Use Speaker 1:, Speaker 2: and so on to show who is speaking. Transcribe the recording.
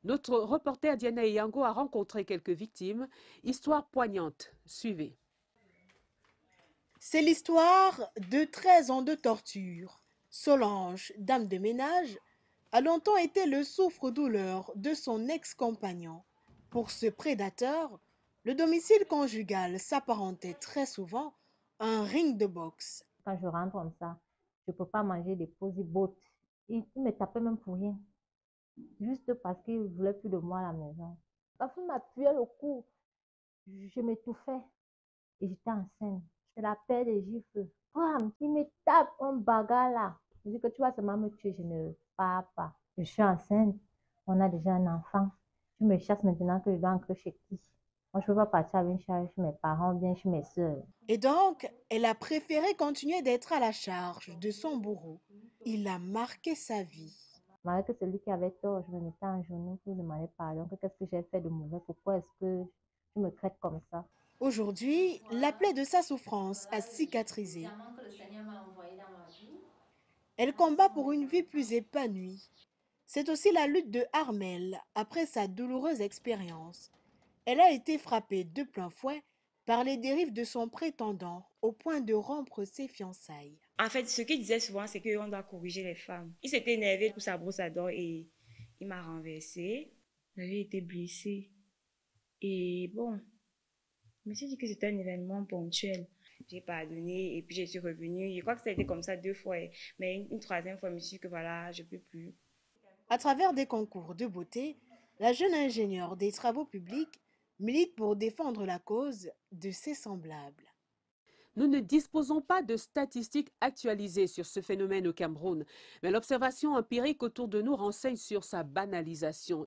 Speaker 1: Notre reporter Diana Eyango a rencontré quelques victimes. Histoire poignante. Suivez.
Speaker 2: C'est l'histoire de 13 ans de torture. Solange, dame de ménage, a longtemps été le souffre-douleur de son ex-compagnon. Pour ce prédateur, le domicile conjugal s'apparentait très souvent à un ring de boxe.
Speaker 3: Quand je rentre comme ça, je ne peux pas manger des posi-bottes. Il me tapait même pour rien. Juste parce qu'il ne voulait plus de moi à la maison. Parfois, il m'appuyait le cou. Je m'étouffais et j'étais enceinte. C'est la paix des gifles. Bam, il me tape un bagarre là. Je dis que tu vas seulement me tuer, je ne pars pas. Je suis enceinte. On a déjà un enfant. Tu me chasses maintenant que je dois entrer chez qui? Moi, je ne peux pas partir avec chez mes parents, bien chez mes soeurs.
Speaker 2: Et donc, elle a préféré continuer d'être à la charge de son bourreau. Il a marqué sa vie.
Speaker 3: Malgré que celui qui avait tort, je me mettais en genou pour demander pardon. Qu'est-ce que j'ai fait de mauvais? Pourquoi est-ce que tu me traites comme ça?
Speaker 2: Aujourd'hui, la plaie de sa souffrance a cicatrisé. Elle combat pour une vie plus épanouie. C'est aussi la lutte de Armel après sa douloureuse expérience. Elle a été frappée de plein fouet par les dérives de son prétendant au point de rompre ses fiançailles.
Speaker 4: En fait, ce qu'il disait souvent, c'est qu'on doit corriger les femmes. Il s'était énervé pour sa brosse à dents et il m'a renversée. J'avais été blessée. Et bon, je me suis dit que c'était un événement ponctuel. J'ai pardonné et puis je suis revenue. Je crois que ça a été comme ça 2 fois. Mais une troisième fois, je me suis dit que voilà, je ne peux plus.
Speaker 2: À travers des concours de beauté, la jeune ingénieure des travaux publics milite pour défendre la cause de ses semblables.
Speaker 1: Nous ne disposons pas de statistiques actualisées sur ce phénomène au Cameroun, mais l'observation empirique autour de nous renseigne sur sa banalisation.